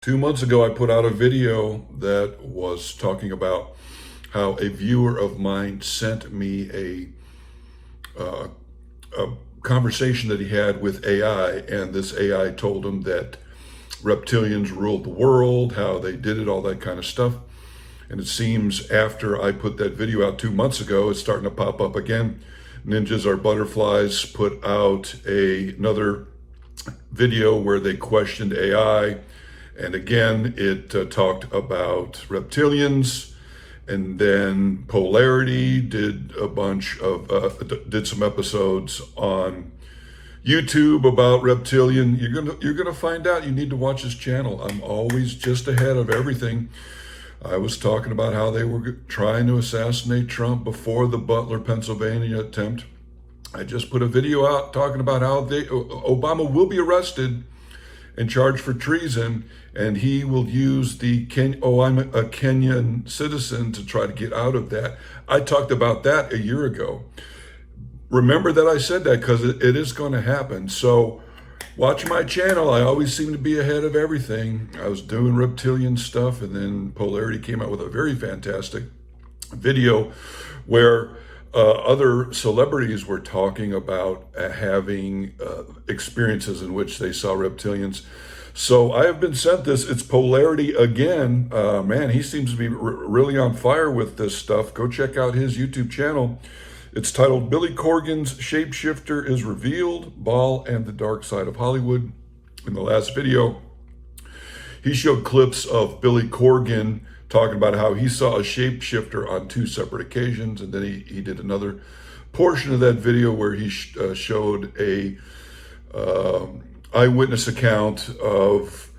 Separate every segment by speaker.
Speaker 1: 2 months ago, I put out a video that was talking about how a viewer of mine sent me a conversation that he had with AI, and this AI told him that reptilians ruled the world, how they did it, all that kind of stuff. And it seems after I put that video out 2 months ago, it's starting to pop up again. Ninjas Are Butterflies put out another video where they questioned AI. And again, it talked about reptilians. And then Polarity did a bunch of, did some episodes on YouTube about reptilian. You're gonna find out. You need to watch this channel. I'm always just ahead of everything. I was talking about how they were trying to assassinate Trump before the Butler, Pennsylvania attempt. I just put a video out talking about how Obama will be arrested and charged for treason, and he will use the I'm a Kenyan citizen to try to get out of that. I talked about that a year ago. Remember that I said that because it is going to happen. So watch my channel. I always seem to be ahead of everything. I was doing reptilian stuff, and then Polarity came out with a very fantastic video where other celebrities were talking about having experiences in which they saw reptilians. So I have been sent this. It's Polarity again. Man, he seems to be really on fire with this stuff. Go check out his YouTube channel. It's titled Billy Corgan's Shapeshifter is Revealed, Baal and the Dark Side of Hollywood. In the last video, he showed clips of Billy Corgan talking about how he saw a shapeshifter on 2 separate occasions. And then he did another portion of that video where he showed a eyewitness account of,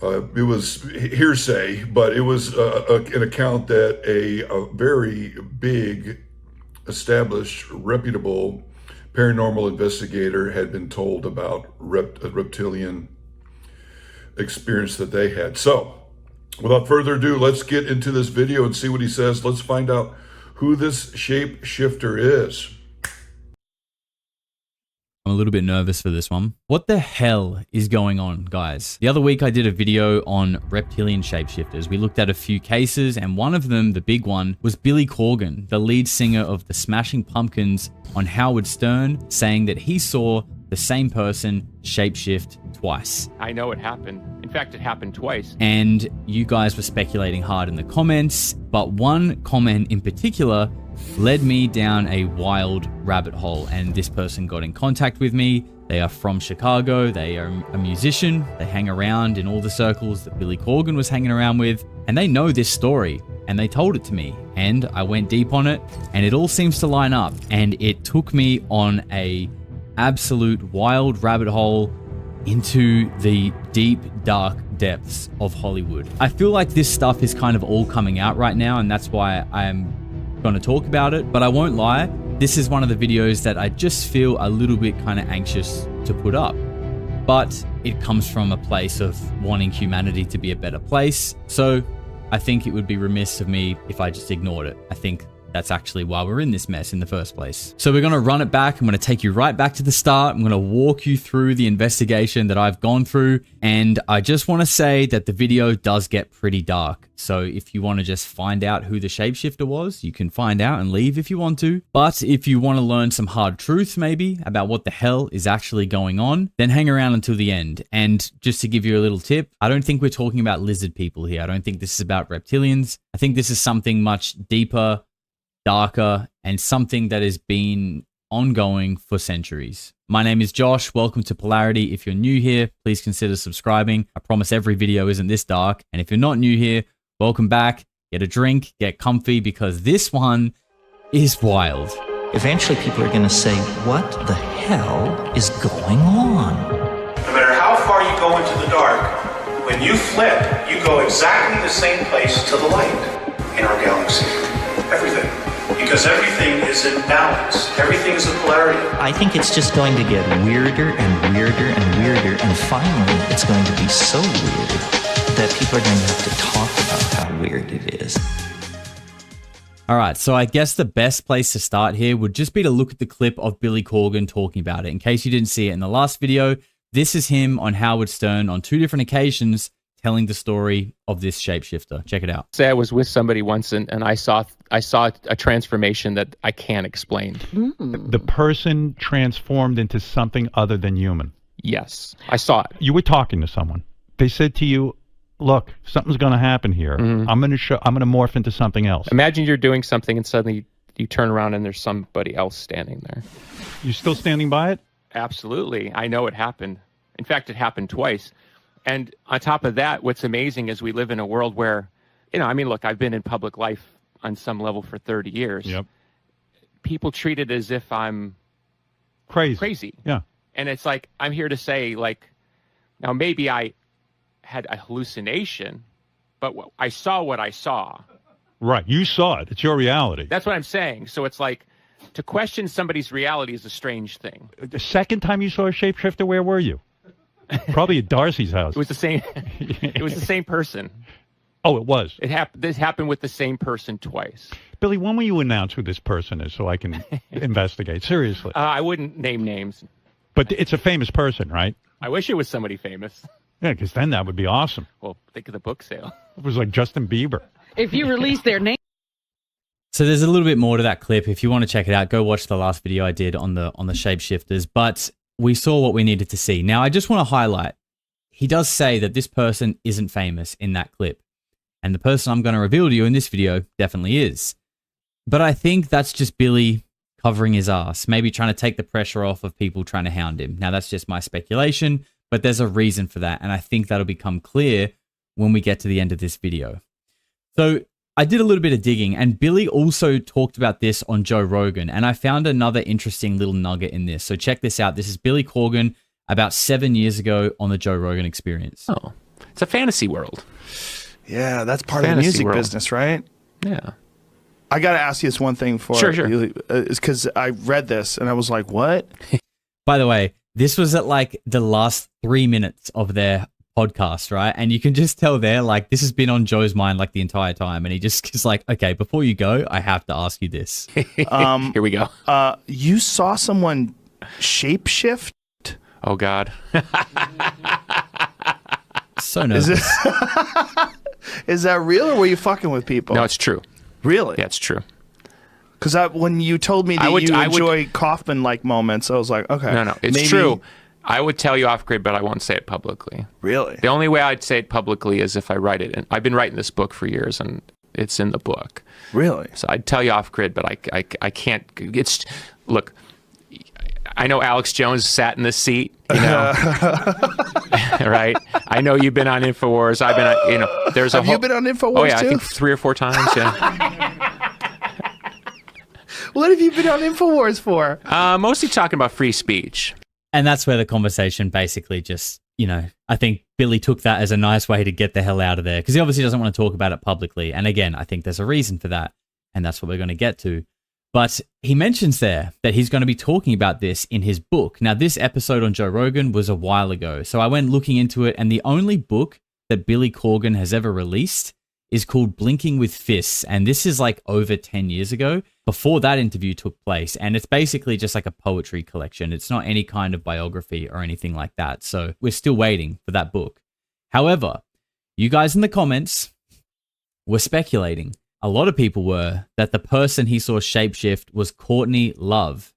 Speaker 1: it was hearsay, but it was an account that a very big, established, reputable paranormal investigator had been told about a reptilian experience that they had. So without further ado, let's get into this video and see what he says. Let's find out who this shapeshifter is.
Speaker 2: I'm a little bit nervous for this one. What the hell is going on, guys? The other week I did a video on reptilian shapeshifters. We looked at a few cases, and one of them, the big one, was Billy Corgan, the lead singer of the Smashing Pumpkins, on Howard Stern, saying that he saw the same person shapeshift twice.
Speaker 3: I know it happened. In fact, it happened twice.
Speaker 2: And you guys were speculating hard in the comments, but one comment in particular led me down a wild rabbit hole, and this person got in contact with me. They are from Chicago. They are a musician. They hang around in all the circles that Billy Corgan was hanging around with, and they know this story, and they told it to me, and I went deep on it, and it all seems to line up, and it took me on a absolute wild rabbit hole into the deep, dark depths of Hollywood. I feel like this stuff is kind of all coming out right now, and that's why I'm going to talk about it. But I won't lie, this is one of the videos that I just feel a little bit kind of anxious to put up. But it comes from a place of wanting humanity to be a better place. So I think it would be remiss of me if I just ignored it. I think that's actually why we're in this mess in the first place. So we're going to run it back. I'm going to take you right back to the start. I'm going to walk you through the investigation that I've gone through. And I just want to say that the video does get pretty dark. So if you want to just find out who the shapeshifter was, you can find out and leave if you want to. But if you want to learn some hard truths maybe about what the hell is actually going on, then hang around until the end. And just to give you a little tip, I don't think we're talking about lizard people here. I don't think this is about reptilians. I think this is something much deeper, darker, and something that has been ongoing for centuries. My name is Josh. Welcome to Polarity. If you're new here, please consider subscribing. I promise every video isn't this dark. And if you're not new here, welcome back. Get a drink, get comfy, because this one is wild.
Speaker 4: Eventually people are going to say, what the hell is going on?
Speaker 5: No matter how far you go into the dark, when you flip, you go exactly the same place to the light in our galaxy. Everything. Because everything is in balance. Everything is a polarity.
Speaker 4: I think it's just going to get weirder and weirder and weirder, and finally it's going to be so weird that people are going to have to talk about how weird it is.
Speaker 2: All right, so I guess the best place to start here would just be to look at the clip of Billy Corgan talking about it. In case you didn't see it in the last video, this is him on Howard Stern on 2 different occasions telling the story of this shapeshifter. Check it out.
Speaker 3: Say I was with somebody once and I saw a transformation that I can't explain.
Speaker 6: The person transformed into something other than human.
Speaker 3: Yes, I saw it.
Speaker 6: You were talking to someone. They said to you, look, something's going to happen here. I'm going to morph into something else.
Speaker 3: Imagine you're doing something and suddenly you turn around and there's somebody else standing there.
Speaker 6: You still standing by it?
Speaker 3: Absolutely. I know it happened. In fact, it happened twice. And on top of that, what's amazing is we live in a world where, look, I've been in public life on some level for 30 years.
Speaker 6: Yep.
Speaker 3: People treat it as if I'm crazy.
Speaker 6: Yeah.
Speaker 3: And it's like, I'm here to say, like, now maybe I had a hallucination, but I saw what I saw.
Speaker 6: Right. You saw it. It's your reality.
Speaker 3: That's what I'm saying. So it's like, to question somebody's reality is a strange thing.
Speaker 6: The second time you saw a shapeshifter, where were you? Probably at Darcy's house.
Speaker 3: It was the same. It was the same person.
Speaker 6: Oh, it was.
Speaker 3: This happened with the same person twice.
Speaker 6: Billy, when will you announce who this person is so I can investigate? Seriously.
Speaker 3: I wouldn't name names.
Speaker 6: But it's a famous person, right?
Speaker 3: I wish it was somebody famous.
Speaker 6: Yeah, because then that would be awesome.
Speaker 3: Well, think of the book sale.
Speaker 6: It was like Justin Bieber.
Speaker 7: If you release their name.
Speaker 2: So there's a little bit more to that clip. If you want to check it out, go watch the last video I did on the shapeshifters. But we saw what we needed to see. Now, I just want to highlight, he does say that this person isn't famous in that clip. And the person I'm going to reveal to you in this video definitely is. But I think that's just Billy covering his ass, maybe trying to take the pressure off of people trying to hound him. Now, that's just my speculation, but there's a reason for that. And I think that'll become clear when we get to the end of this video. So I did a little bit of digging, and Billy also talked about this on Joe Rogan, and I found another interesting little nugget in this. So check this out. This is Billy Corgan about 7 years ago on the Joe Rogan Experience.
Speaker 3: Oh, it's a fantasy world.
Speaker 8: Yeah, that's part of the
Speaker 3: Fantasy
Speaker 8: music
Speaker 3: world.
Speaker 8: business, right?
Speaker 3: Yeah.
Speaker 8: I got to ask you this one thing for
Speaker 3: Sure.
Speaker 8: It's because I read this and I was like, what?
Speaker 2: By the way, this was at like the last 3 minutes of their podcast, right? And you can just tell there, like, this has been on Joe's mind like the entire time. And he just is like, okay, before you go, I have to ask you this.
Speaker 3: Here we go.
Speaker 8: You saw someone shapeshift?
Speaker 3: Oh, God.
Speaker 2: So nervous.
Speaker 8: Is that real, or were you fucking with people?
Speaker 3: No, it's true.
Speaker 8: Really?
Speaker 3: Yeah, it's true.
Speaker 8: Because when you told me that you enjoy Kaufman-like moments, I was like, okay.
Speaker 3: No, it's
Speaker 8: maybe.
Speaker 3: true. I would tell you off grid, but I won't say it publicly.
Speaker 8: Really?
Speaker 3: The only way I'd say it publicly is if I write it. And I've been writing this book for years, and it's in the book.
Speaker 8: Really?
Speaker 3: So I'd tell you off grid, but I can't. It's look. I know Alex Jones sat in this seat, you know, right? I know you've been on Infowars. I've been, on, you know, there's a.
Speaker 8: Have you been on Infowars?
Speaker 3: Oh yeah,
Speaker 8: too?
Speaker 3: I think 3 or 4 times. Yeah.
Speaker 8: What have you been on Infowars for?
Speaker 3: Mostly talking about free speech.
Speaker 2: And that's where the conversation basically just, you know, I think Billy took that as a nice way to get the hell out of there, because he obviously doesn't want to talk about it publicly. And again, I think there's a reason for that, and that's what we're going to get to. But he mentions there that he's going to be talking about this in his book. Now, this episode on Joe Rogan was a while ago, so I went looking into it, and the only book that Billy Corgan has ever released is called Blinking with Fists, and this is like over 10 years ago, before that interview took place, and it's basically just like a poetry collection. It's not any kind of biography or anything like that, so we're still waiting for that book. However, you guys in the comments were speculating, a lot of people were, that the person he saw shapeshift was Courtney Love.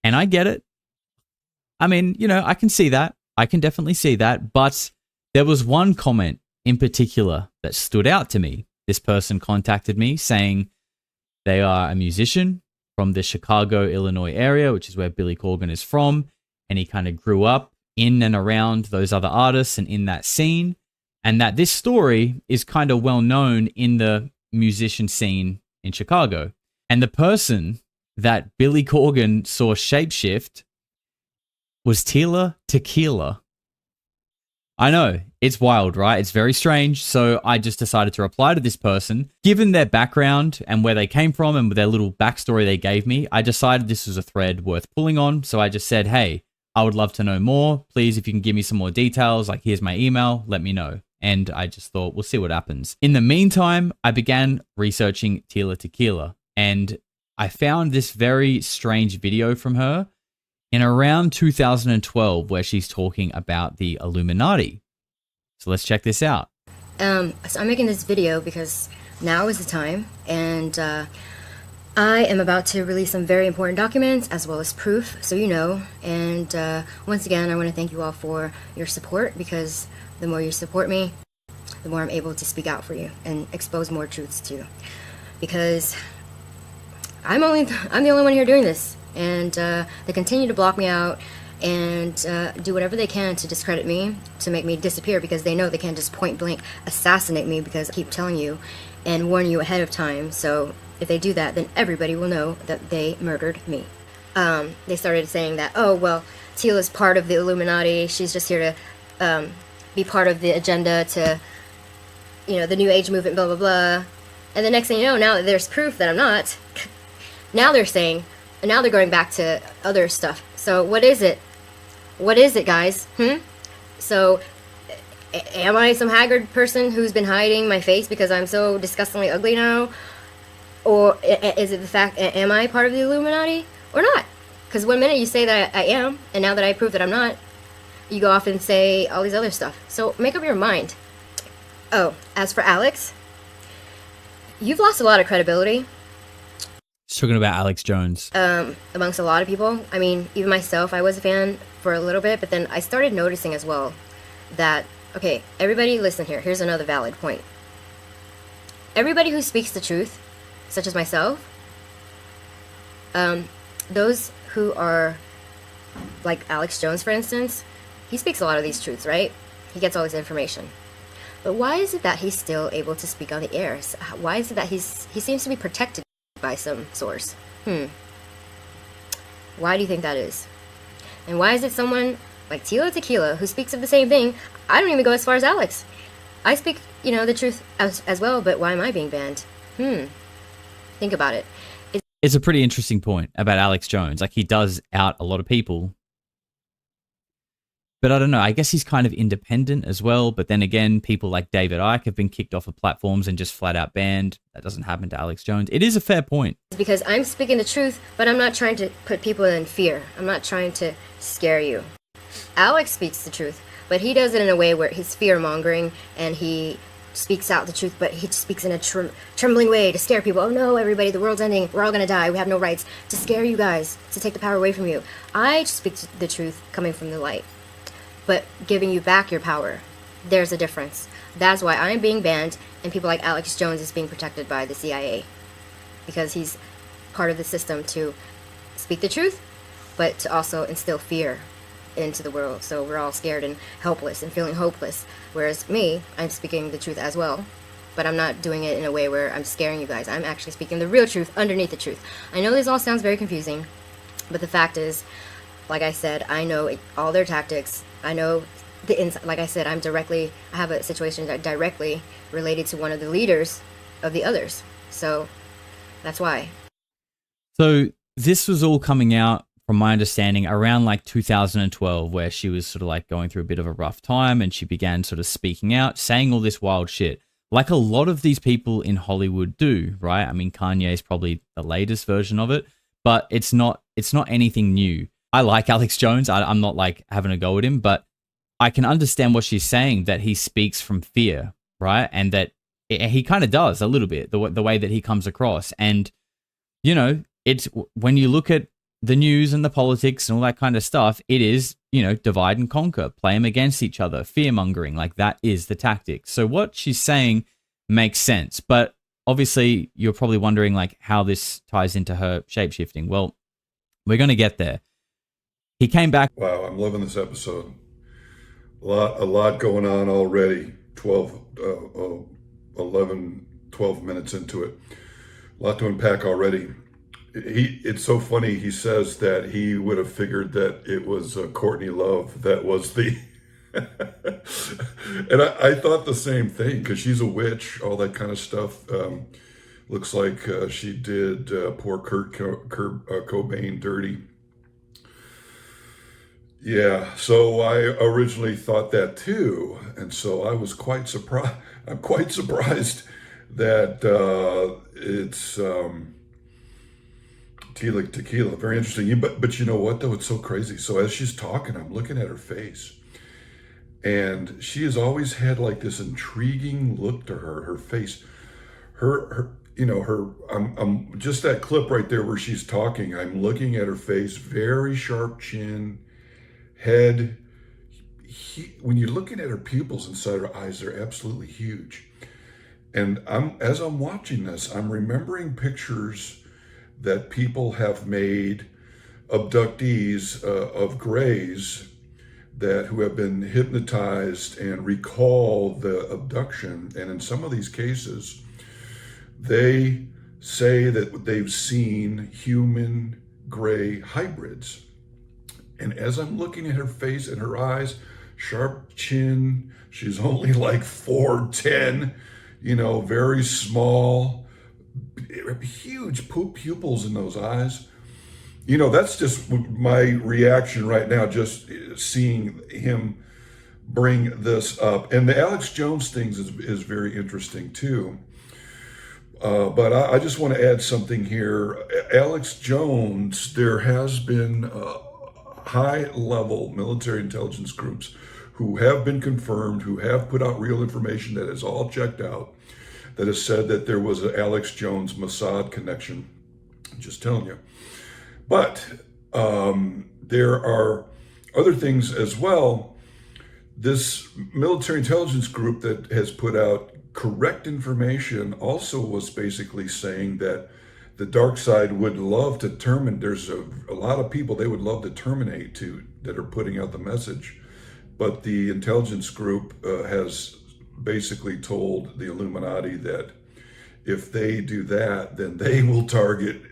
Speaker 2: And I get it. I mean, you know, I can see that. I can definitely see that, but there was one comment in particular that stood out to me. This person contacted me saying they are a musician from the Chicago, Illinois area, which is where Billy Corgan is from, and he kind of grew up in and around those other artists and in that scene, and that this story is kind of well known in the musician scene in Chicago. And the person that Billy Corgan saw shapeshift was Tila Tequila. I know, it's wild, right? It's very strange. So I just decided to reply to this person. Given their background and where they came from and their little backstory they gave me, I decided this was a thread worth pulling on. So I just said, hey, I would love to know more. Please, if you can give me some more details, like here's my email, let me know. And I just thought, we'll see what happens. In the meantime, I began researching Tila Tequila, and I found this very strange video from her in around 2012 where she's talking about the Illuminati. So let's check this out.
Speaker 7: So I'm making this video because now is the time, and I am about to release some very important documents as well as proof, so you know. And once again, I want to thank you all for your support, because the more you support me, the more I'm able to speak out for you and expose more truths to you. Because I'm the only one here doing this, and they continue to block me out and do whatever they can to discredit me, to make me disappear, because they know they can't just point blank assassinate me, because I keep telling you and warning you ahead of time. So if they do that, then everybody will know that they murdered me. They started saying that, oh, well, Tila's part of the Illuminati. She's just here to be part of the agenda to, you know, the New Age movement, blah, blah, blah. And the next thing you know, now that there's proof that I'm not, now they're saying, and now they're going back to other stuff. So what is it? What is it, guys? So, am I some haggard person who's been hiding my face because I'm so disgustingly ugly now? Or is it the fact, am I part of the Illuminati or not? Because one minute you say that I am, and now that I prove that I'm not, you go off and say all these other stuff. So make up your mind. Oh, as for Alex, you've lost a lot of credibility.
Speaker 2: He's talking about Alex Jones.
Speaker 7: Amongst a lot of people. I mean, even myself, I was a fan for a little bit, but then I started noticing as well that, okay, everybody listen here. Here's another valid point. Everybody who speaks the truth, such as myself, those who are like Alex Jones, for instance, he speaks a lot of these truths, right? He gets all this information. But why is it that he's still able to speak on the air? Why is it that he seems to be protected by some source? Why do you think that is? And why is it someone like Tila Tequila, who speaks of the same thing? I don't even go as far as Alex. I speak, you know, the truth as well, but why am I being banned? Think about it.
Speaker 2: It's a pretty interesting point about Alex Jones. Like, he does out a lot of people. But I don't know, I guess he's kind of independent as well. But then again, people like David Icke have been kicked off of platforms and just flat out banned. That doesn't happen to Alex Jones. It is a fair point.
Speaker 7: Because I'm speaking the truth, but I'm not trying to put people in fear. I'm not trying to scare you. Alex speaks the truth, but he does it in a way where he's fear-mongering, and he speaks out the truth, but he speaks in a trembling way to scare people. Oh no, everybody, the world's ending. We're all going to die. We have no rights. To scare you guys, to take the power away from you. I speak the truth coming from the light, but giving you back your power. There's a difference. That's why I'm being banned, and people like Alex Jones is being protected by the CIA, because he's part of the system to speak the truth, but to also instill fear into the world. So we're all scared and helpless and feeling hopeless. Whereas me, I'm speaking the truth as well, but I'm not doing it in a way where I'm scaring you guys. I'm actually speaking the real truth underneath the truth. I know this all sounds very confusing, but the fact is, like I said, I know all their tactics. I know like I said, I have a situation that directly related to one of the leaders of the others. So that's why.
Speaker 2: So this was all coming out, from my understanding, around like 2012, where she was sort of like going through a bit of a rough time, and she began sort of speaking out, saying all this wild shit, like a lot of these people in Hollywood do, right? I mean, Kanye is probably the latest version of it, but it's not anything new. I like Alex Jones. I'm not like having a go at him, but I can understand what she's saying, that he speaks from fear, right? And that he kind of does a little bit, the way that he comes across. And, you know, it's when you look at the news and the politics and all that kind of stuff, it is, you know, divide and conquer, play them against each other, fear mongering, like that is the tactic. So what she's saying makes sense, but obviously you're probably wondering like how this ties into her shapeshifting. Well, we're going to get there. He came back.
Speaker 1: Wow, I'm loving this episode. A lot going on already. 12 minutes into it. A lot to unpack already. It's so funny. He says that he would have figured that it was Courtney Love that was the. And I thought the same thing, because she's a witch, all that kind of stuff. Looks like she did poor Kurt Cobain dirty. Yeah, so I originally thought that too, and so I was quite surprised. I'm quite surprised that it's Tila Tequila. Very interesting. But you know what though? It's so crazy. So as she's talking, I'm looking at her face, And she has always had like this intriguing look to her face, her, you know, I'm just that clip right there where she's talking. I'm looking at her face, very sharp chin, head. When you're looking at her pupils inside her eyes, they're absolutely huge. And as I'm watching this, I'm remembering pictures that people have made, abductees of grays who have been hypnotized and recall the abduction. And in some of these cases, they say that they've seen human gray hybrids. And as I'm looking at her face and her eyes, sharp chin, she's only like 4'10", you know, very small, huge pupils in those eyes. You know, that's just my reaction right now, just seeing him bring this up. And the Alex Jones things is very interesting too. But I just want to add something here. Alex Jones, there has been high-level military intelligence groups who have been confirmed, who have put out real information that is all checked out, that has said that there was an Alex Jones Mossad connection. I'm just telling you. But there are other things as well. This military intelligence group that has put out correct information also was basically saying that the dark side would love to terminate. There's a lot of people they would love to terminate that are putting out the message. But the intelligence group has basically told the Illuminati that if they do that, then they will target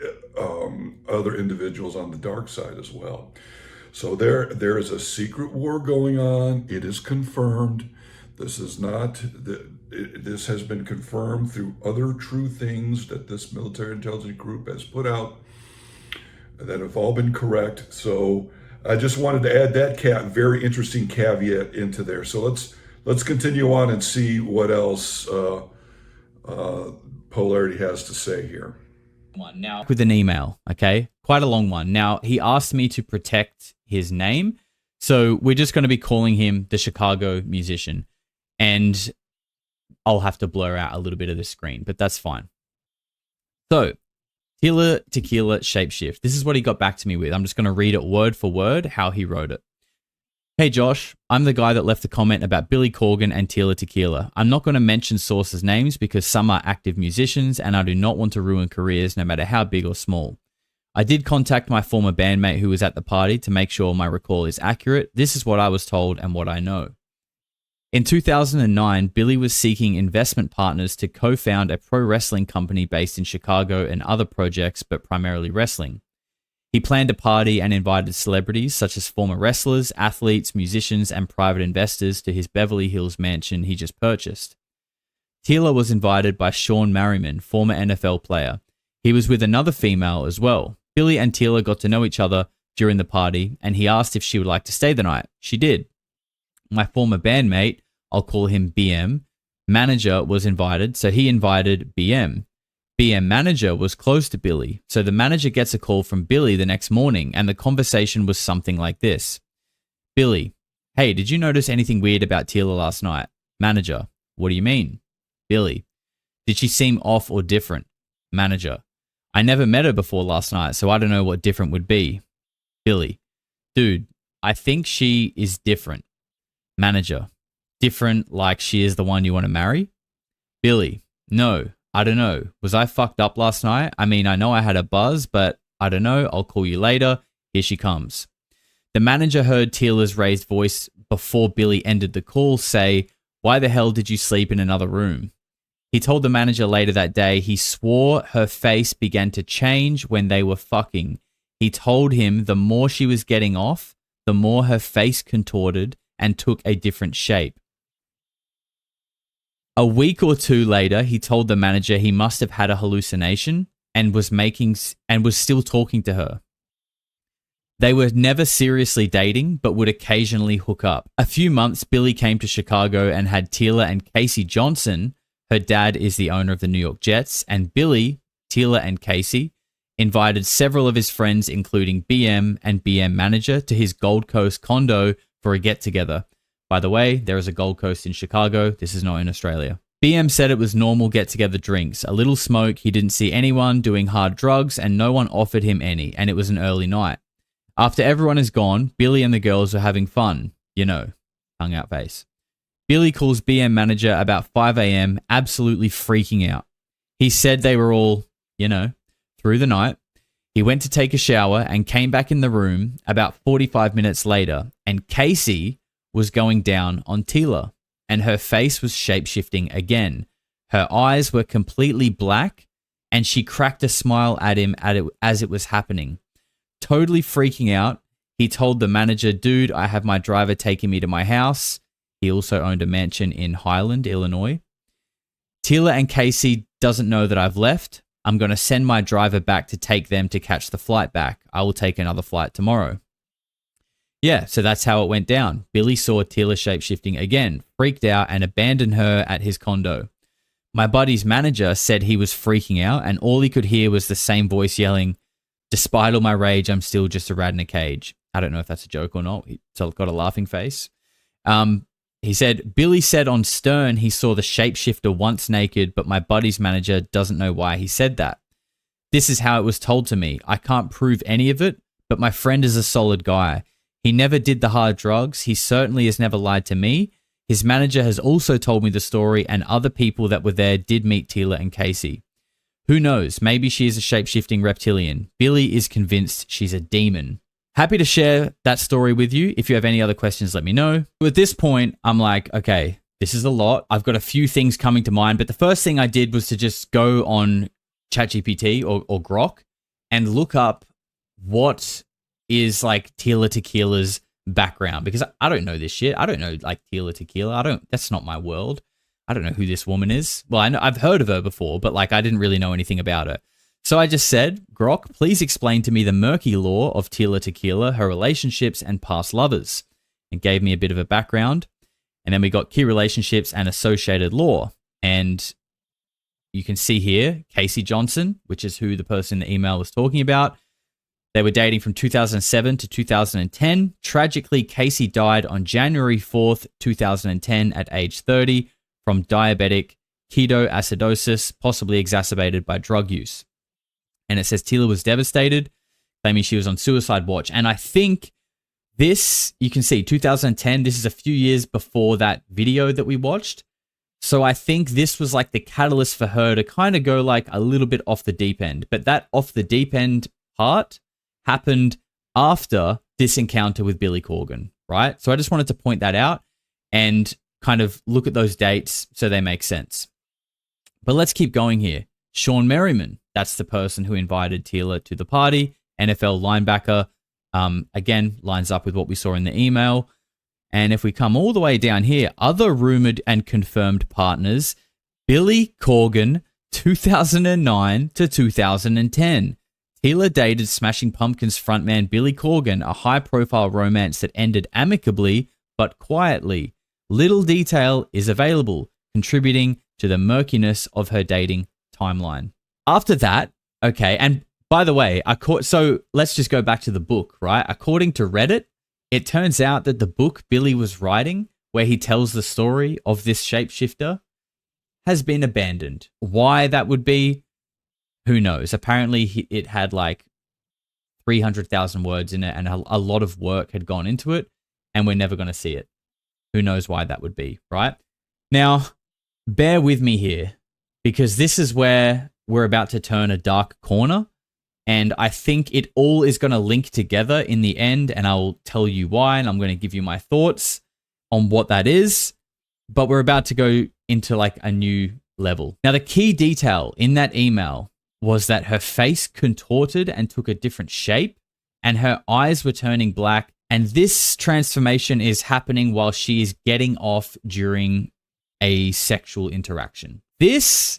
Speaker 1: other individuals on the dark side as well. So there is a secret war going on. It is confirmed. This is not this has been confirmed through other true things that this military intelligence group has put out that have all been correct. So I just wanted to add that very interesting caveat into there. So let's continue on and see what else Polarity has to say here.
Speaker 2: Now, with an email, okay? Quite a long one. Now, he asked me to protect his name, so we're just going to be calling him the Chicago musician. And I'll have to blur out a little bit of the screen, but that's fine. So, Tila Tequila Shapeshift. This is what he got back to me with. I'm just going to read it word for word, how he wrote it. Hey Josh, I'm the guy that left the comment about Billy Corgan and Tila Tequila. I'm not going to mention sources' names because some are active musicians and I do not want to ruin careers no matter how big or small. I did contact my former bandmate who was at the party to make sure my recall is accurate. This is what I was told and what I know. In 2009, Billy was seeking investment partners to co-found a pro wrestling company based in Chicago and other projects, but primarily wrestling. He planned a party and invited celebrities such as former wrestlers, athletes, musicians, and private investors to his Beverly Hills mansion he just purchased. Tila was invited by Sean Merriman, former NFL player. He was with another female as well. Billy and Tila got to know each other during the party, and he asked if she would like to stay the night. She did. My former bandmate, I'll call him BM, manager was invited, so he invited BM. BM manager was close to Billy, so the manager gets a call from Billy the next morning, and the conversation was something like this. Billy, hey, did you notice anything weird about Tila last night? Manager, what do you mean? Billy, did she seem off or different? Manager, I never met her before last night, so I don't know what different would be. Billy, dude, I think she is different. Manager, different like she is the one you want to marry? Billy, no, I don't know. Was I fucked up last night? I mean, I know I had a buzz, but I don't know. I'll call you later. Here she comes. The manager heard Tila's raised voice before Billy ended the call say, why the hell did you sleep in another room? He told the manager later that day he swore her face began to change when they were fucking. He told him the more she was getting off, the more her face contorted and took a different shape. A week or two later, he told the manager he must have had a hallucination and was still talking to her. They were never seriously dating, but would occasionally hook up. A few months, Billy came to Chicago and had Tila and Casey Johnson, her dad is the owner of the New York Jets, and Billy, Tila and Casey, invited several of his friends, including BM and BM manager, to his Gold Coast condo for a get-together. By the way, there is a Gold Coast in Chicago. This is not in Australia. BM said it was normal get-together drinks, a little smoke, he didn't see anyone doing hard drugs, and no one offered him any, and it was an early night. After everyone is gone, Billy and the girls are having fun. You know, hung out face. Billy calls BM manager about 5 a.m., absolutely freaking out. He said they were all, you know, through the night. He went to take a shower and came back in the room about 45 minutes later, and Casey was going down on Tila, and her face was shape-shifting again. Her eyes were completely black, and she cracked a smile at him as it was happening. Totally freaking out, he told the manager, dude, I have my driver taking me to my house. He also owned a mansion in Highland, Illinois. Tila and Casey doesn't know that I've left. I'm going to send my driver back to take them to catch the flight back. I will take another flight tomorrow. Yeah, so that's how it went down. Billy saw Tila shape-shifting again, freaked out, and abandoned her at his condo. My buddy's manager said he was freaking out, and all he could hear was the same voice yelling, despite all my rage, I'm still just a rat in a cage. I don't know if that's a joke or not. He's got a laughing face. He said, Billy said on Stern he saw the shapeshifter once naked, but my buddy's manager doesn't know why he said that. This is how it was told to me. I can't prove any of it, but my friend is a solid guy. He never did the hard drugs. He certainly has never lied to me. His manager has also told me the story, and other people that were there did meet Tila and Casey. Who knows? Maybe she is a shape-shifting reptilian. Billy is convinced she's a demon. Happy to share that story with you. If you have any other questions, let me know. At this point, I'm like, okay, this is a lot. I've got a few things coming to mind, but the first thing I did was to just go on ChatGPT or Grok and look up what is like Tila Tequila's background, because I don't know this shit. I don't know like Tila Tequila. That's not my world. I don't know who this woman is. Well, I've heard of her before, but like I didn't really know anything about her. So I just said, Grok, please explain to me the murky lore of Tila Tequila, her relationships and past lovers. It gave me a bit of a background. And then we got key relationships and associated lore. And you can see here, Casey Johnson, which is who the person in the email was talking about. They were dating from 2007 to 2010. Tragically, Casey died on January 4th, 2010 at age 30 from diabetic ketoacidosis, possibly exacerbated by drug use. And it says Tila was devastated, claiming she was on suicide watch. And I think this, you can see 2010, this is a few years before that video that we watched. So I think this was like the catalyst for her to kind of go like a little bit off the deep end. But that off the deep end part happened after this encounter with Billy Corgan, right? So I just wanted to point that out and kind of look at those dates so they make sense. But let's keep going here. Sean Merriman, that's the person who invited Tila to the party. NFL linebacker, again, lines up with what we saw in the email. And if we come all the way down here, other rumored and confirmed partners, Billy Corgan, 2009 to 2010. Tila dated Smashing Pumpkins frontman Billy Corgan, a high-profile romance that ended amicably but quietly. Little detail is available, contributing to the murkiness of her dating timeline. After that, okay, and by the way, so let's just go back to the book, right? According to Reddit, it turns out that the book Billy was writing, where he tells the story of this shapeshifter, has been abandoned. Why that would be, who knows? Apparently, it had like 300,000 words in it, and a lot of work had gone into it, and we're never going to see it. Who knows why that would be, right? Now, bear with me here, because this is where we're about to turn a dark corner, and I think it all is going to link together in the end, and I'll tell you why, and I'm going to give you my thoughts on what that is, but we're about to go into like a new level. Now, the key detail in that email was that her face contorted and took a different shape, and her eyes were turning black, and this transformation is happening while she is getting off during a sexual interaction. This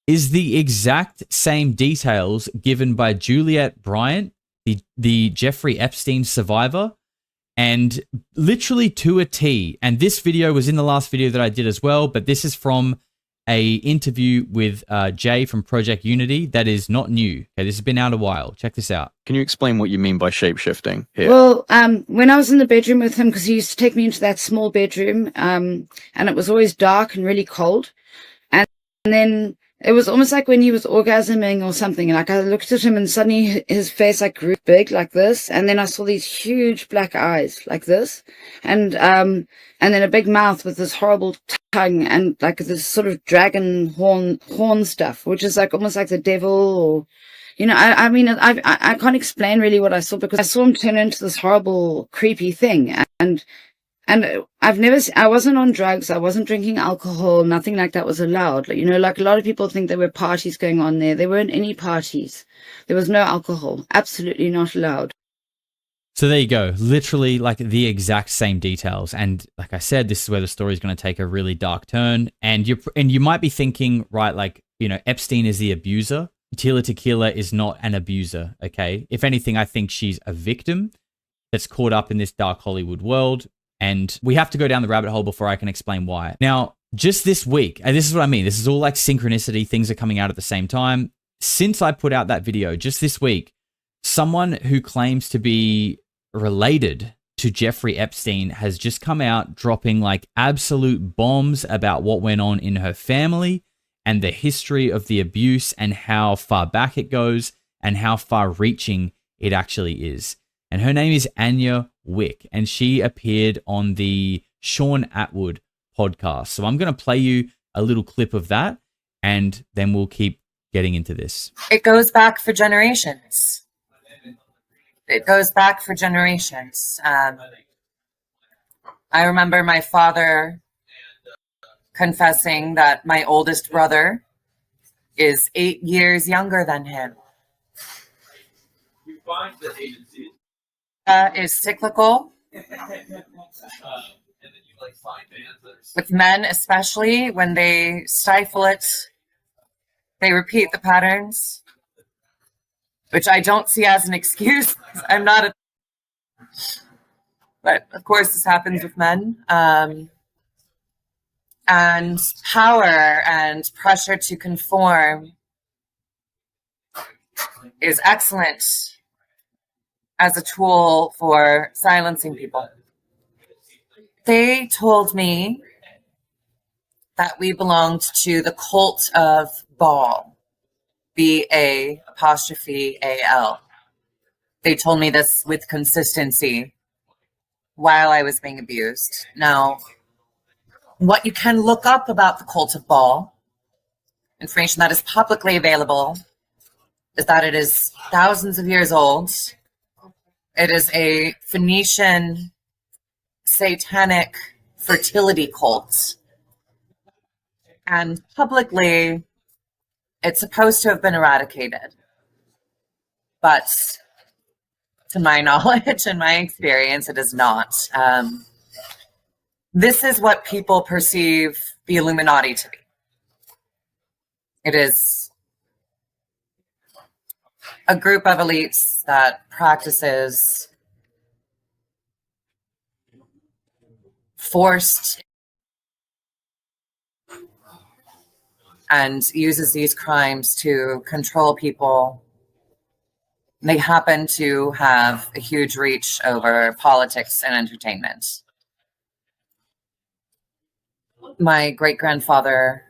Speaker 2: is the exact same details given by Juliet Bryant, the Jeffrey Epstein survivor, and literally to a T. And this video was in the last video that I did as well, but this is from a interview with Jay from Project Unity that is not new. Okay, this has been out a while. Check this out.
Speaker 9: Can you explain what you mean by shapeshifting here?
Speaker 10: Well, when I was in the bedroom with him, because he used to take me into that small bedroom, and it was always dark and really cold. And then it was almost like when he was orgasming or something. Like I looked at him and suddenly his face like grew big like this. And then I saw these huge black eyes like this. And then a big mouth with this horrible tongue and like this sort of dragon horn stuff, which is like almost like the devil or, you know, I mean, I can't explain really what I saw because I saw him turn into this horrible, creepy thing. And I wasn't on drugs. I wasn't drinking alcohol. Nothing like that was allowed. Like, you know, like a lot of people think there were parties going on there. There weren't any parties. There was no alcohol. Absolutely not allowed.
Speaker 2: So there you go. Literally like the exact same details. And like I said, this is where the story is going to take a really dark turn. And you might be thinking, right, like, you know, Epstein is the abuser. Tila Tequila is not an abuser. Okay. If anything, I think she's a victim that's caught up in this dark Hollywood world. And we have to go down the rabbit hole before I can explain why. Now, just this week, and this is what I mean, this is all like synchronicity, things are coming out at the same time. Since I put out that video, just this week, someone who claims to be related to Jeffrey Epstein has just come out dropping like absolute bombs about what went on in her family and the history of the abuse and how far back it goes and how far reaching it actually is. And her name is Anya Wick, and she appeared on the Sean Atwood podcast. So I'm going to play you a little clip of that, and then we'll keep getting into this.
Speaker 11: It goes back for generations. It goes back for generations. I remember my father confessing that my oldest brother is 8 years younger than him. Is cyclical. With men, especially when they stifle it, they repeat the patterns, which I don't see as an excuse. I'm not a... But of course, this happens with men. And power and pressure to conform is excellent as a tool for silencing people. They told me that we belonged to the cult of Baal, B-A''A''L. They told me this with consistency while I was being abused. Now, what you can look up about the cult of Baal, information that is publicly available, is that it is thousands of years old. It is a Phoenician satanic fertility cult. And publicly, it's supposed to have been eradicated. But to my knowledge and my experience, it is not. This is what people perceive the Illuminati to be. It is a group of elites that practices forced and uses these crimes to control people. They happen to have a huge reach over politics and entertainment. My great-grandfather,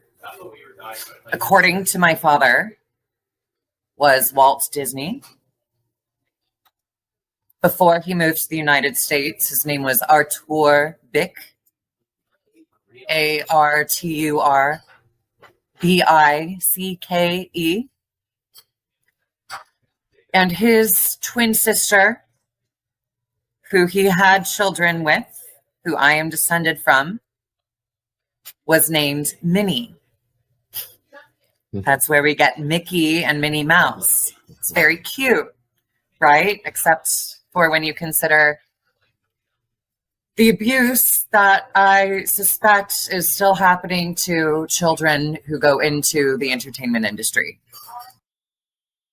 Speaker 11: according to my father, was Walt Disney. Before he moved to the United States, his name was Artur Bick, Arturbicke. And his twin sister, who he had children with, who I am descended from, was named Minnie. That's where we get Mickey and Minnie Mouse. It's very cute, right? Except for when you consider the abuse that I suspect is still happening to children who go into the entertainment industry.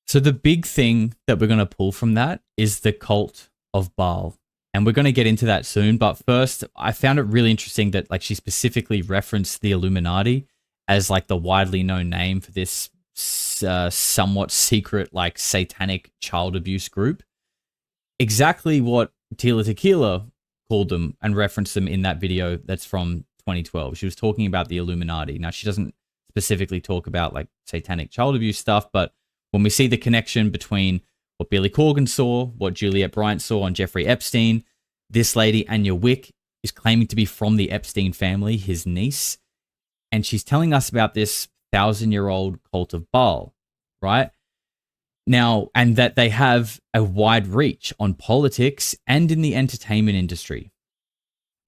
Speaker 2: So the big thing that we're going to pull from that is the cult of Baal. And we're going to get into that soon. But first, I found it really interesting that like she specifically referenced the Illuminati. as like the widely known name for this somewhat secret, like satanic child abuse group. Exactly what Tila Tequila called them and referenced them in that video that's from 2012. She was talking about the Illuminati. Now, she doesn't specifically talk about like satanic child abuse stuff, but when we see the connection between what Billy Corgan saw, what Juliet Bryant saw on Jeffrey Epstein, this lady, Anya Wick, is claiming to be from the Epstein family, his niece, and she's telling us about this 1,000-year-old cult of Baal, right? Now, and that they have a wide reach on politics and in the entertainment industry.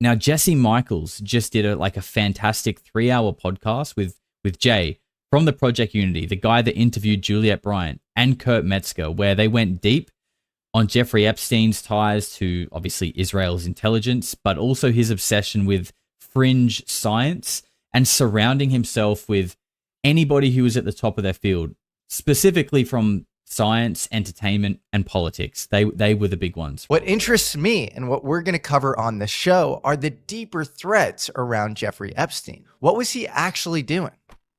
Speaker 2: Now, Jesse Michaels just did a fantastic 3-hour podcast with Jay from the Project Unity, the guy that interviewed Juliet Bryant and Kurt Metzger, where they went deep on Jeffrey Epstein's ties to obviously Israel's intelligence, but also his obsession with fringe science and surrounding himself with anybody who was at the top of their field, specifically from science, entertainment, and politics. They were the big ones.
Speaker 12: What interests me and what we're going to cover on the show are the deeper threads around Jeffrey Epstein. What was he actually doing?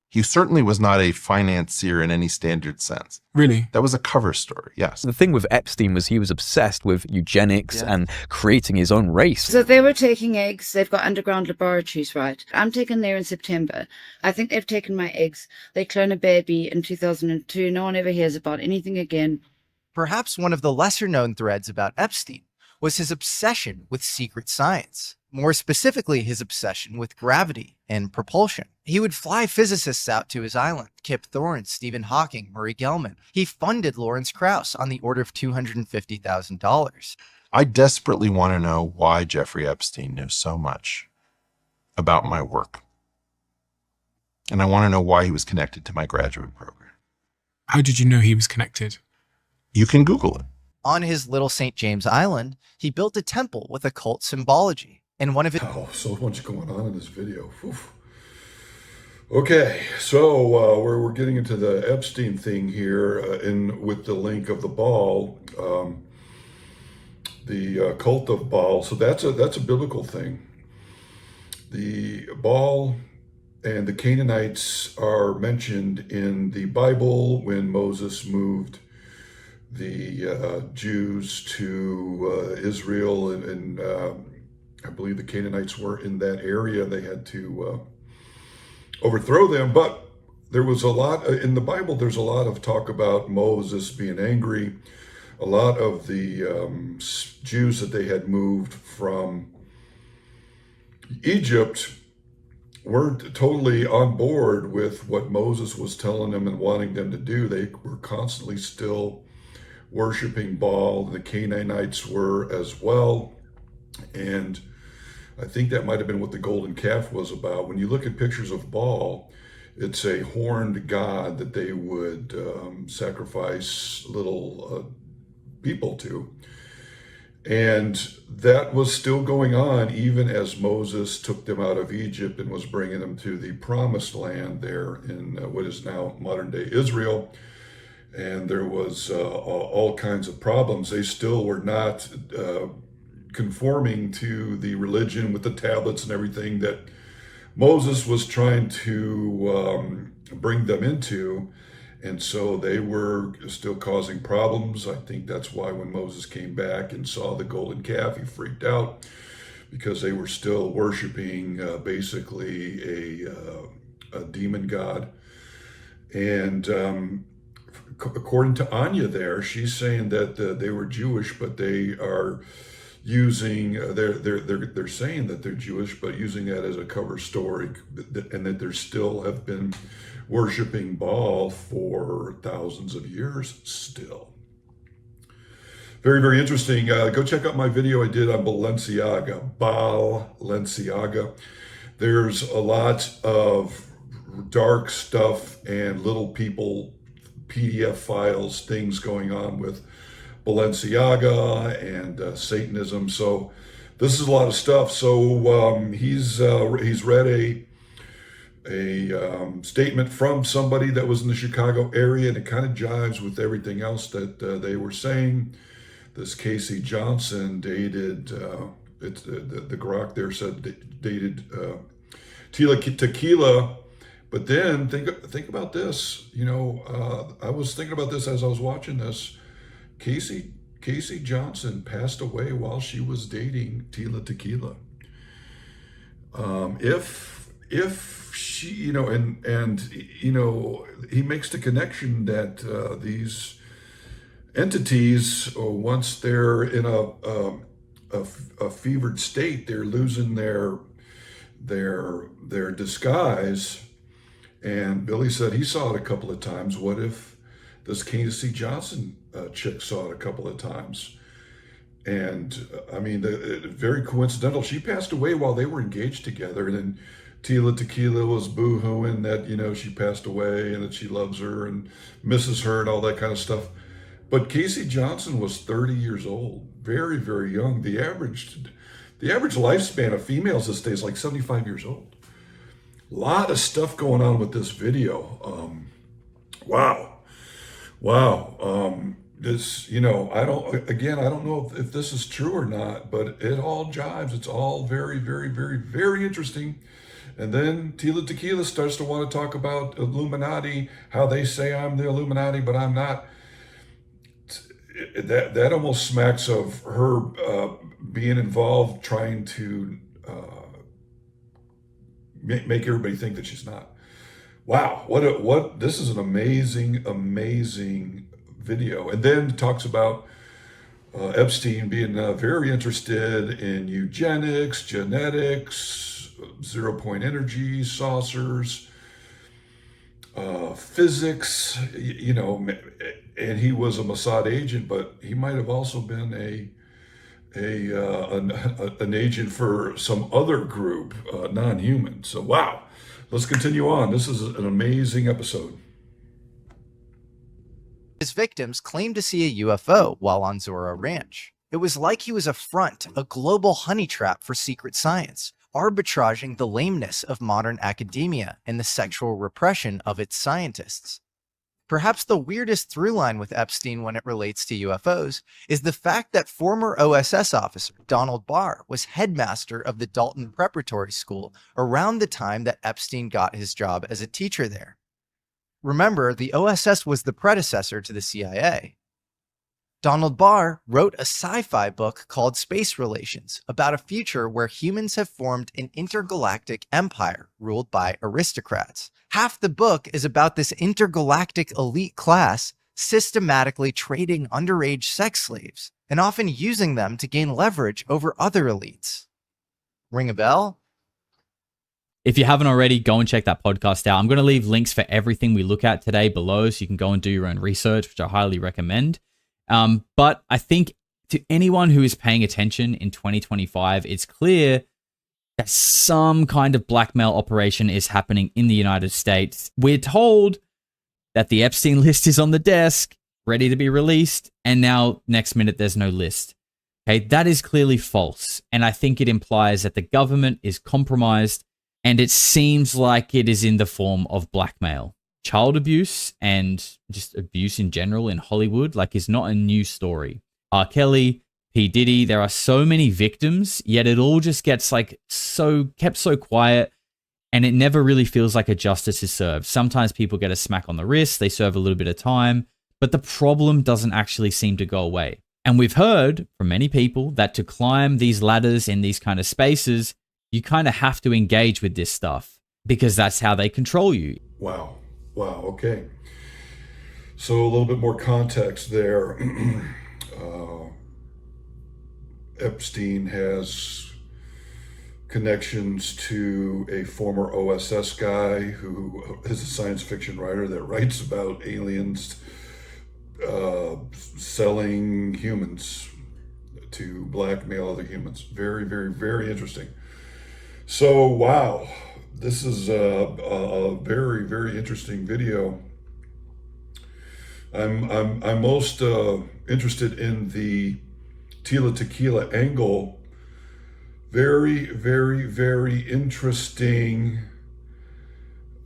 Speaker 13: He certainly was not a financier in any standard sense.
Speaker 14: Really?
Speaker 13: That was a cover story, yes.
Speaker 15: The thing with Epstein was he was obsessed with eugenics and creating his own race.
Speaker 10: So they were taking eggs. They've got underground laboratories, right? I'm taken there in September. I think they've taken my eggs. They clone a baby in 2002. No one ever hears about anything again.
Speaker 12: Perhaps one of the lesser-known threads about Epstein was his obsession with secret science. More specifically, his obsession with gravity and propulsion. He would fly physicists out to his island, Kip Thorne, Stephen Hawking, Murray Gell-Mann. He funded Lawrence Krauss on the order of $250,000.
Speaker 13: I desperately want to know why Jeffrey Epstein knew so much about my work. And I want to know why he was connected to my graduate program.
Speaker 14: How did you know he was connected?
Speaker 13: You can Google it.
Speaker 12: On his little St. James Island, he built a temple with occult symbology. And one of it.
Speaker 1: Oh, so much going on in this video. Oof. Okay, so we're getting into the Epstein thing here, with the link of the Baal, the cult of Baal. So that's a biblical thing. The Baal and the Canaanites are mentioned in the Bible when Moses moved the Jews to Israel, and I believe the Canaanites were in that area. They had to overthrow them. But there was a lot in the Bible. There's a lot of talk about Moses being angry. A lot of the Jews that they had moved from Egypt weren't totally on board with what Moses was telling them and wanting them to do. They were constantly still worshiping Baal. The Canaanites were as well. And I think that might have been what the golden calf was about. When you look at pictures of Baal, it's a horned god that they would sacrifice little people to. And that was still going on even as Moses took them out of Egypt and was bringing them to the promised land there in what is now modern day Israel. And there was all kinds of problems. They still were not conforming to the religion with the tablets and everything that Moses was trying to bring them into. And so they were still causing problems. I think that's why when Moses came back and saw the golden calf, he freaked out because they were still worshiping basically a demon god. And according to Anya there, she's saying that they were Jewish, but they are using, they're saying that they're Jewish, but using that as a cover story, and that there still have been worshiping Baal for thousands of years still. Very, very interesting. Go check out my video I did on Balenciaga. There's a lot of dark stuff and little people, PDF files, things going on with Balenciaga and Satanism. So this is a lot of stuff. So he's read a statement from somebody that was in the Chicago area, and it kind of jives with everything else that they were saying. This Casey Johnson dated, the grok there said dated Tila Tequila But then think about this. I was thinking about this as I was watching this. Casey Johnson passed away while she was dating Tila Tequila. If she, and he makes the connection that these entities, once they're in a fevered state, they're losing their disguise. And Billy said he saw it a couple of times. What if this Casey Johnson chick saw it a couple of times? And I mean, very coincidental. She passed away while they were engaged together. And then Tila Tequila was boo-hooing that, she passed away and that she loves her and misses her and all that kind of stuff. But Casey Johnson was 30 years old, very, very young. The average lifespan of females this day is like 75 years old. A lot of stuff going on with this video. Wow. This, I don't know if this is true or not, but it all jives. It's all very, very, very, very interesting. And then Tila Tequila starts to want to talk about Illuminati, how they say I'm the Illuminati, but I'm not. That almost smacks of her being involved, trying to make everybody think that she's not. Wow, this is an amazing video. And then talks about Epstein being very interested in eugenics, genetics, 0-point energy, saucers, physics, and he was a Mossad agent, but he might have also been an agent for some other group, non-human. So wow, let's continue on. This is an amazing episode.
Speaker 12: His victims claimed to see a UFO while on Zora Ranch. It was like he was a front, a global honey trap for secret science, arbitraging the lameness of modern academia and the sexual repression of its scientists. Perhaps the weirdest through line with Epstein when it relates to UFOs is the fact that former OSS officer Donald Barr was headmaster of the Dalton Preparatory School around the time that Epstein got his job as a teacher there. Remember, the OSS was the predecessor to the CIA. Donald Barr wrote a sci-fi book called Space Relations about a future where humans have formed an intergalactic empire ruled by aristocrats. Half the book is about this intergalactic elite class systematically trading underage sex slaves and often using them to gain leverage over other elites. Ring a bell?
Speaker 2: If you haven't already, go and check that podcast out. I'm going to leave links for everything we look at today below so you can go and do your own research, which I highly recommend. But I think to anyone who is paying attention in 2025, it's clear that some kind of blackmail operation is happening in the United States. We're told that the Epstein list is on the desk, ready to be released, and now next minute there's no list. Okay, that is clearly false. And I think it implies that the government is compromised, and it seems like it is in the form of blackmail. Child abuse and just abuse in general in Hollywood, is not a new story. R. Kelly, P. Diddy, there are so many victims, yet it all just gets kept so quiet, and it never really feels like a justice is served. Sometimes people get a smack on the wrist, they serve a little bit of time, but the problem doesn't actually seem to go away. And we've heard from many people that to climb these ladders in these kind of spaces, you kind of have to engage with this stuff because that's how they control you.
Speaker 1: Wow, okay. So a little bit more context there. Epstein has connections to a former OSS guy who is a science fiction writer that writes about aliens selling humans to blackmail other humans. Very, very, very interesting. So, wow, this is a very, very interesting video. I'm most interested in the Tila Tequila angle. Very, very, very interesting.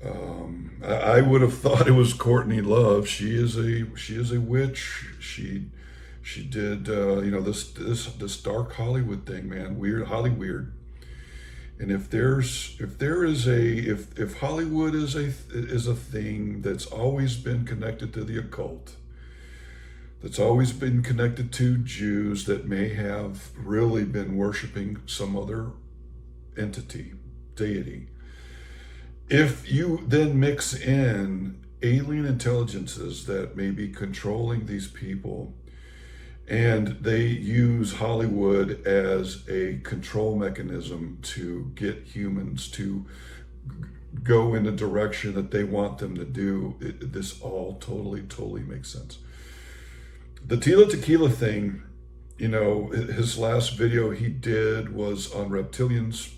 Speaker 1: I would have thought it was Courtney Love. She is a witch. She did this dark Hollywood thing, man. Weird, Holly weird. And if Hollywood is a thing that's always been connected to the occult, that's always been connected to Jews that may have really been worshiping some other entity, deity, if you then mix in alien intelligences that may be controlling these people, and they use Hollywood as a control mechanism to get humans to go in a direction that they want them to do, this all totally makes sense. The Tila Tequila thing, his last video he did was on reptilians,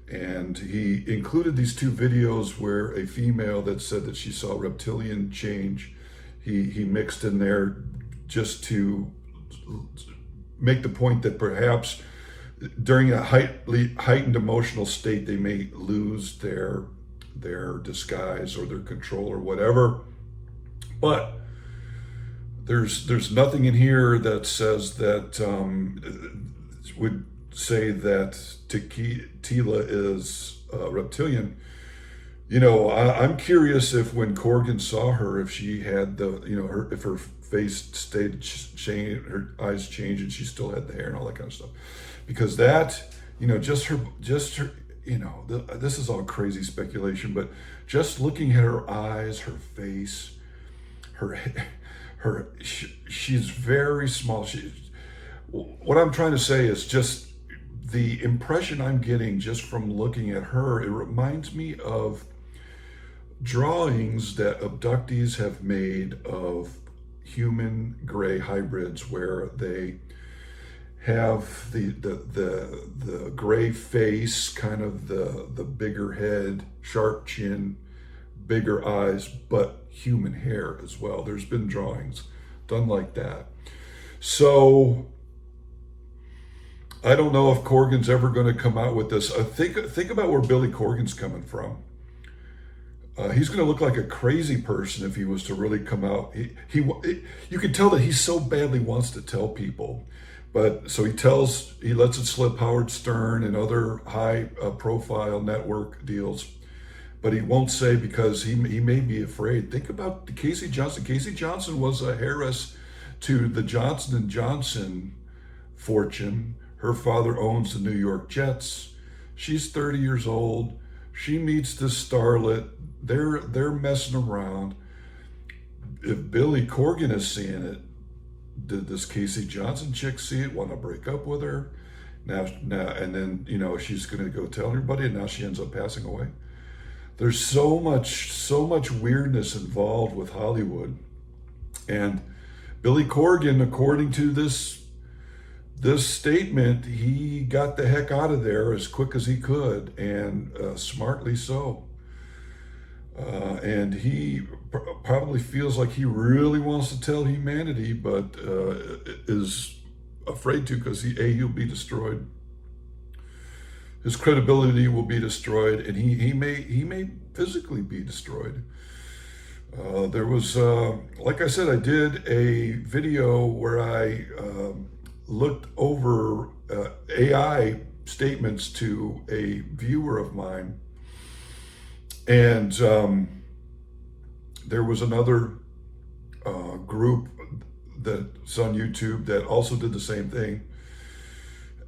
Speaker 1: and he included these two videos where a female that said that she saw reptilian change, he mixed in there just to make the point that perhaps during a heightened emotional state, they may lose their disguise or their control or whatever. But there's nothing in here that says that would say that Tila is reptilian. I'm curious if when Corgan saw her, if she had if her face stayed changed, her eyes changed, and she still had the hair and all that kind of stuff, because that, just her, this is all crazy speculation, but just looking at her eyes, her face, she's very small. What I'm trying to say is just the impression I'm getting just from looking at her, it reminds me of drawings that abductees have made of human gray hybrids, where they have the gray face, kind of the bigger head, sharp chin, bigger eyes, but human hair as well. There's been drawings done like that. So I don't know if Corgan's ever going to come out with this. Think about where Billy Corgan's coming from. He's going to look like a crazy person if he was to really come out. You can tell that he so badly wants to tell people, but so he lets it slip Howard Stern and other high profile network deals, but he won't say because he may be afraid. Think about Casey Johnson. Casey Johnson was a heiress to the Johnson & Johnson fortune. Her father owns the New York Jets. She's 30 years old. She meets this starlet. They're messing around. If Billy Corgan is seeing it, did this Casey Johnson chick see it, want to break up with her? Now, and then, she's going to go tell everybody, and now she ends up passing away. There's so much weirdness involved with Hollywood. And Billy Corgan, according to this statement, he got the heck out of there as quick as he could, and smartly so. And he probably feels like he really wants to tell humanity, but is afraid to, because he'll be destroyed. His credibility will be destroyed, and he may physically be destroyed. There was, like I said, I did a video where I looked over AI statements to a viewer of mine. And there was another group that's on YouTube that also did the same thing.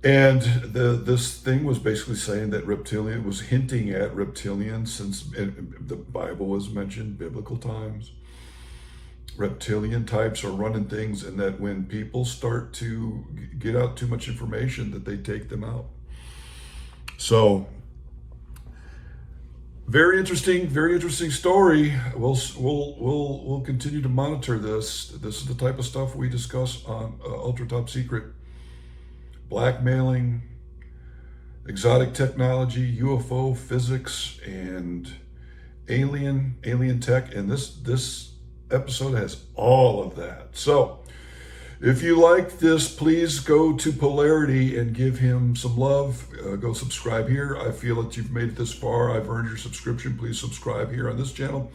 Speaker 1: And this thing was basically saying that reptilian was hinting at reptilians, since the Bible was mentioned, biblical times. Reptilian types are running things, and that when people start to get out too much information, that they take them out. So very interesting story. We'll continue to monitor this. This is the type of stuff we discuss on Ultra Top Secret. Blackmailing, exotic technology, UFO physics, and alien tech. And this episode has all of that. So if you like this, please go to Polarity and give him some love. Go subscribe here. I feel that you've made it this far. I've earned your subscription. Please subscribe here on this channel.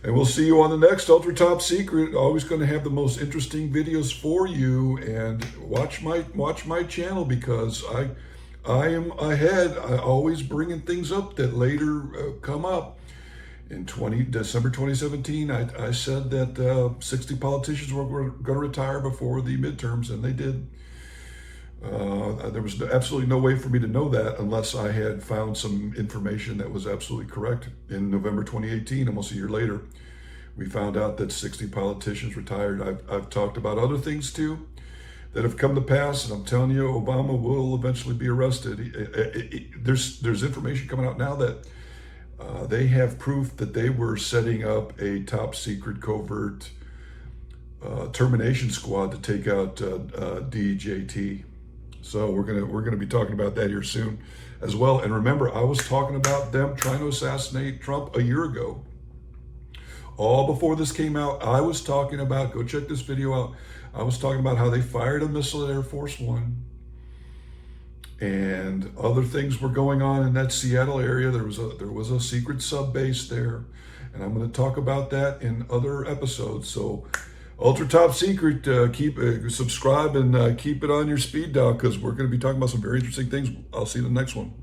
Speaker 1: And we'll see you on the next Ultra Top Secret. Always going to have the most interesting videos for you. And watch my channel, because I am ahead. I always bringing things up that later come up. In December 2017, I said that 60 politicians were going to retire before the midterms, and they did. There was absolutely no way for me to know that unless I had found some information that was absolutely correct. In November 2018, almost a year later, we found out that 60 politicians retired. I've talked about other things too that have come to pass, and I'm telling you, Obama will eventually be arrested. There's information coming out now that they have proof that they were setting up a top secret covert termination squad to take out DJT. So we're gonna be talking about that here soon as well. And remember, I was talking about them trying to assassinate Trump a year ago. All before this came out, I was talking about, go check this video out, I was talking about how they fired a missile at Air Force One. And other things were going on in that Seattle area. There was a secret sub base there. And I'm going to talk about that in other episodes. So ultra top secret, subscribe and keep it on your speed dial, because we're going to be talking about some very interesting things. I'll see you in the next one.